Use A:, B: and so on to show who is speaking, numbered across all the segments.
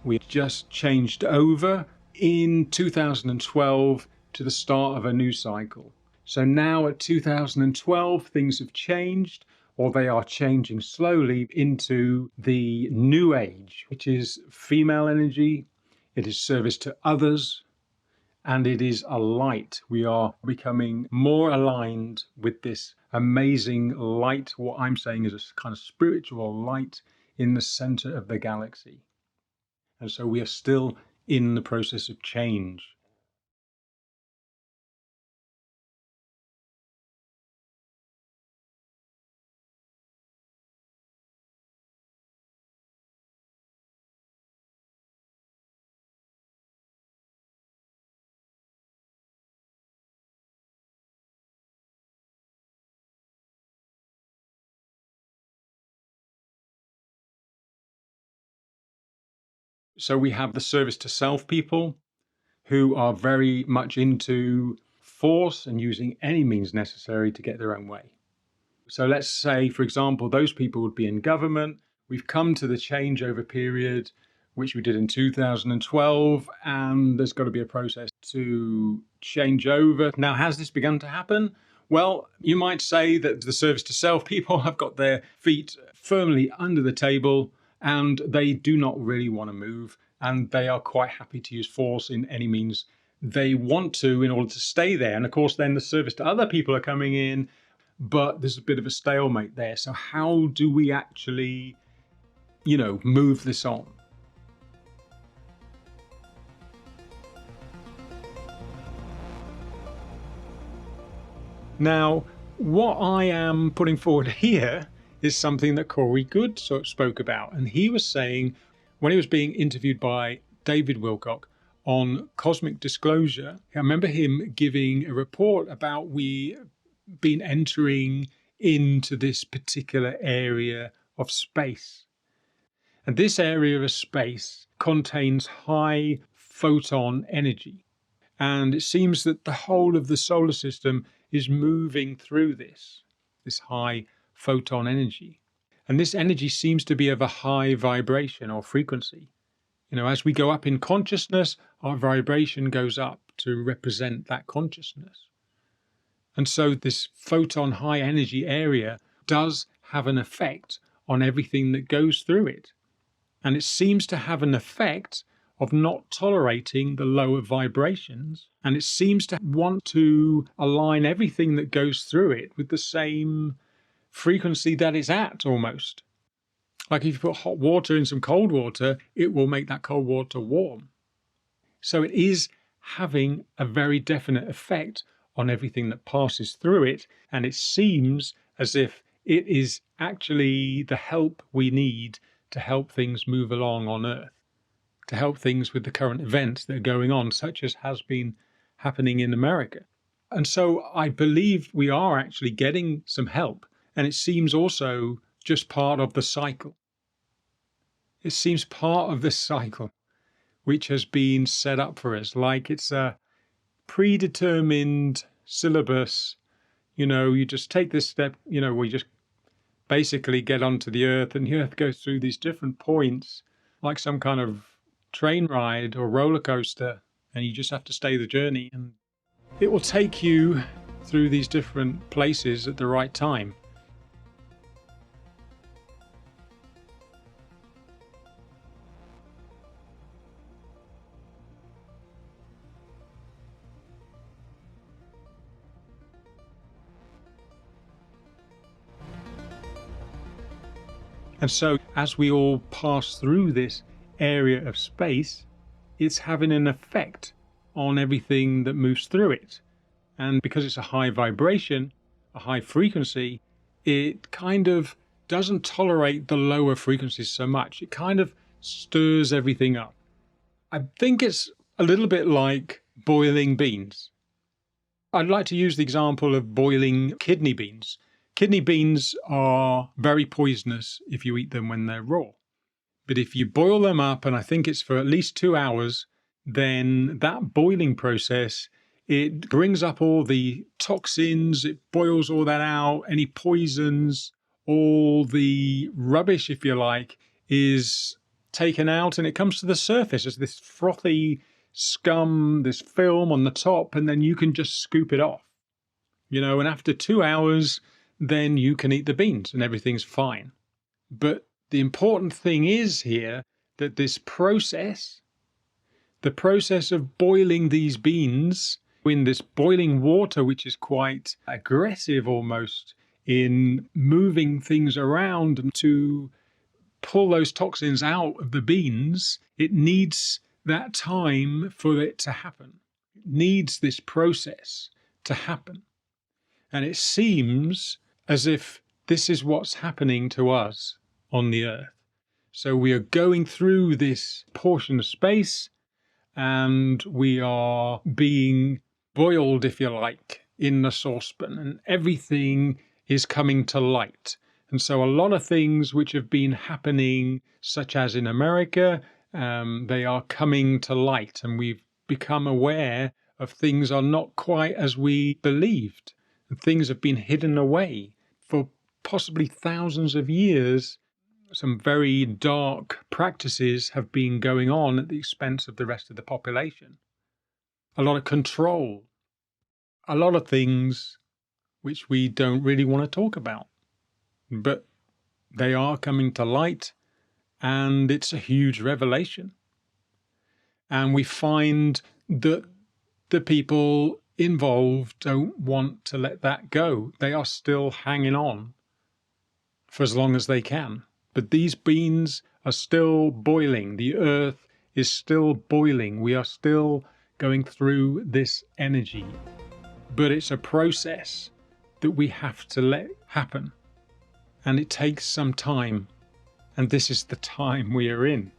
A: We just changed over in 2012 to the start of a new cycle. So now at 2012, things have changed, or they are changing slowly into the new age, which is female energy, it is service to others, and it is a light. We are becoming more aligned with this amazing light, what I'm saying is a kind of spiritual light in the center of the galaxy. And so we are still in the process of change. So we have the service to self people who are very much into force and using any means necessary to get their own way. So let's say, for example, those people would be in government. We've come to the changeover period, which we did in 2012, and there's got to be a process to change over. Now, has this begun to happen? Well, you might say that the service to self people have got their feet firmly under the table and they do not really want to move, and they are quite happy to use force in any means they want to in order to stay there. And of course, then the service to other people are coming in, but there's a bit of a stalemate there. So how do we actually, move this on? Now, what I am putting forward here is something that Corey Good spoke about. And he was saying, when he was being interviewed by David Wilcock on cosmic disclosure, I remember him giving a report about we been entering into this particular area of space. And this area of space contains high photon energy. And it seems that the whole of the solar system is moving through this high photon energy. And this energy seems to be of a high vibration or frequency. As we go up in consciousness, our vibration goes up to represent that consciousness. And so this photon high energy area does have an effect on everything that goes through it. And it seems to have an effect of not tolerating the lower vibrations. And it seems to want to align everything that goes through it with the same frequency that it's at almost. Like if you put hot water in some cold water, it will make that cold water warm. So it is having a very definite effect on everything that passes through it. And it seems as if it is actually the help we need to help things move along on Earth, to help things with the current events that are going on, such as has been happening in America. And so I believe we are actually getting some help. And it seems also just part of the cycle. It seems part of this cycle which has been set up for us, like it's a predetermined syllabus. You just take this step, we just basically get onto the Earth, and the Earth goes through these different points like some kind of train ride or roller coaster, and you just have to stay the journey, and it will take you through these different places at the right time. And so as we all pass through this area of space, it's having an effect on everything that moves through it. And because it's a high vibration, a high frequency, it kind of doesn't tolerate the lower frequencies so much. It kind of stirs everything up. I think it's a little bit like boiling beans. I'd like to use the example of boiling kidney beans. Kidney beans are very poisonous if you eat them when they're raw. But if you boil them up, and I think it's for at least 2 hours, then that boiling process, it brings up all the toxins, it boils all that out, any poisons, all the rubbish, if you like, is taken out and it comes to the surface as this frothy scum, this film on the top, and then you can just scoop it off, and after 2 hours, then you can eat the beans and everything's fine. But the important thing is here that this process, the process of boiling these beans in this boiling water, which is quite aggressive almost in moving things around and to pull those toxins out of the beans, it needs that time for it to happen. It needs this process to happen. And it seems as if this is what's happening to us on the earth. So we are going through this portion of space and we are being boiled, if you like, in the saucepan, and everything is coming to light. And so a lot of things which have been happening, such as in America, they are coming to light, and we've become aware of things are not quite as we believed. And things have been hidden away for possibly thousands of years. Some very dark practices have been going on at the expense of the rest of the population. A lot of control, a lot of things which we don't really want to talk about. But they are coming to light, and it's a huge revelation. And we find that the people involved don't want to let that go. They are still hanging on for as long as they can. But these beans are still boiling. The earth is still boiling. We are still going through this energy. But it's a process that we have to let happen. And it takes some time. And this is the time we are in.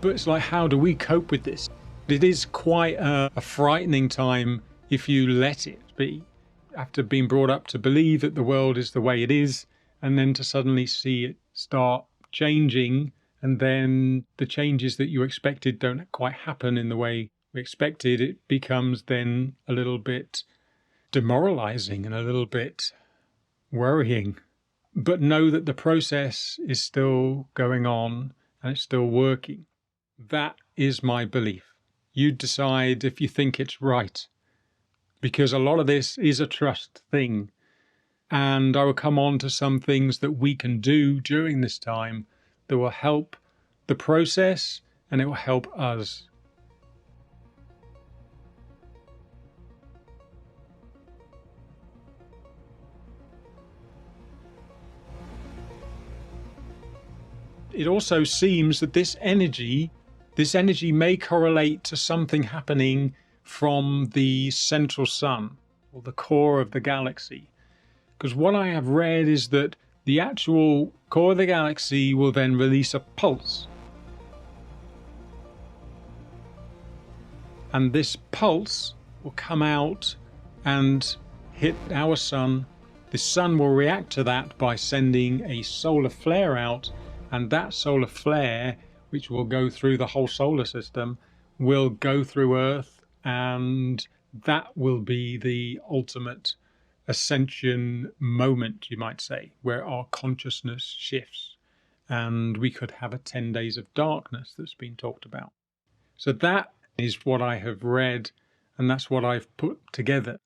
A: But it's like, how do we cope with this? It is quite a frightening time if you let it be. After being brought up to believe that the world is the way it is, and then to suddenly see it start changing, and then the changes that you expected don't quite happen in the way we expected, it becomes then a little bit demoralizing and a little bit worrying. But know that the process is still going on and it's still working. That is my belief. You decide if you think it's right, because a lot of this is a trust thing. And I will come on to some things that we can do during this time that will help the process, and it will help us. It also seems that this energy may correlate to something happening from the central sun, or the core of the galaxy. Because what I have read is that the actual core of the galaxy will then release a pulse. And this pulse will come out and hit our sun. The sun will react to that by sending a solar flare out, and that solar flare, which will go through the whole solar system, will go through Earth, and that will be the ultimate ascension moment, you might say, where our consciousness shifts, and we could have a 10 days of darkness that's been talked about. So that is what I have read, and that's what I've put together.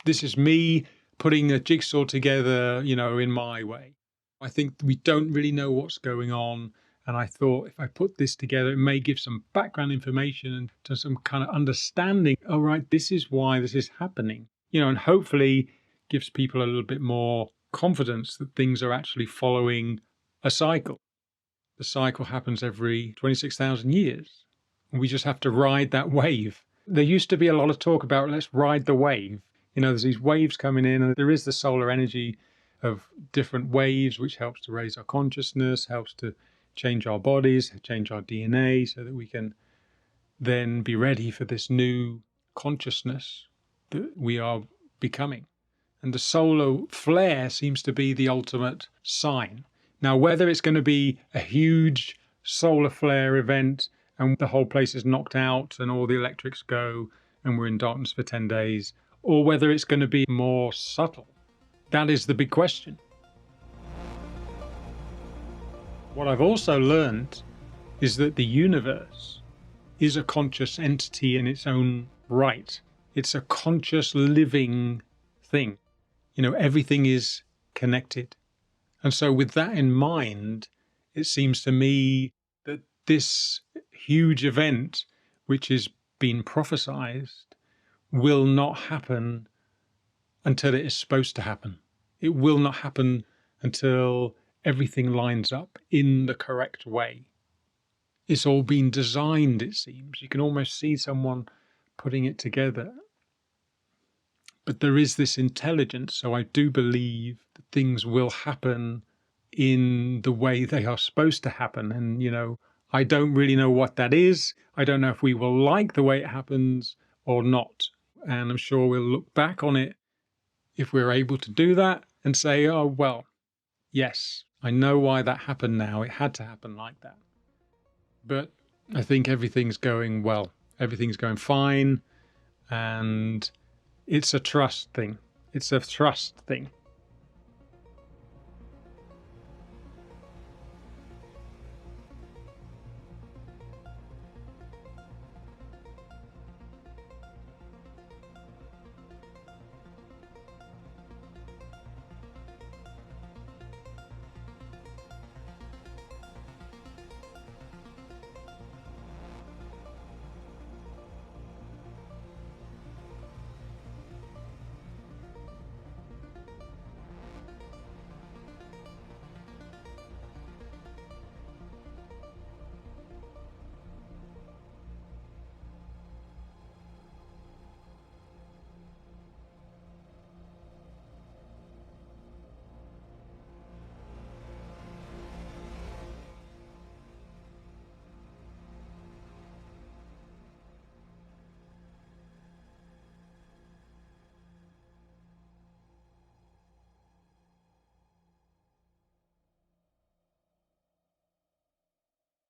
A: This is me putting a jigsaw together, in my way. I think we don't really know what's going on, and I thought if I put this together, it may give some background information and to some kind of understanding. All right, this is why this is happening, and hopefully gives people a little bit more confidence that things are actually following a cycle. The cycle happens every 26,000 years, and we just have to ride that wave. There used to be a lot of talk about let's ride the wave. There's these waves coming in, and there is the solar energy of different waves, which helps to raise our consciousness, helps to change our bodies, change our DNA, so that we can then be ready for this new consciousness that we are becoming. And the solar flare seems to be the ultimate sign. Now, whether it's going to be a huge solar flare event and the whole place is knocked out and all the electrics go and we're in darkness for 10 days, or whether it's going to be more subtle, that is the big question. What I've also learned is that the universe is a conscious entity in its own right. It's a conscious living thing. Everything is connected. And so with that in mind, it seems to me that this huge event, which is being prophesied, will not happen until it is supposed to happen. It will not happen until everything lines up in the correct way. It's all been designed, it seems. You can almost see someone putting it together. But there is this intelligence, so I do believe that things will happen in the way they are supposed to happen. And, I don't really know what that is. I don't know if we will like the way it happens or not. And I'm sure we'll look back on it if we're able to do that and say, oh, well, yes, I know why that happened now. It had to happen like that. But I think everything's going well. Everything's going fine. And it's a trust thing. It's a trust thing.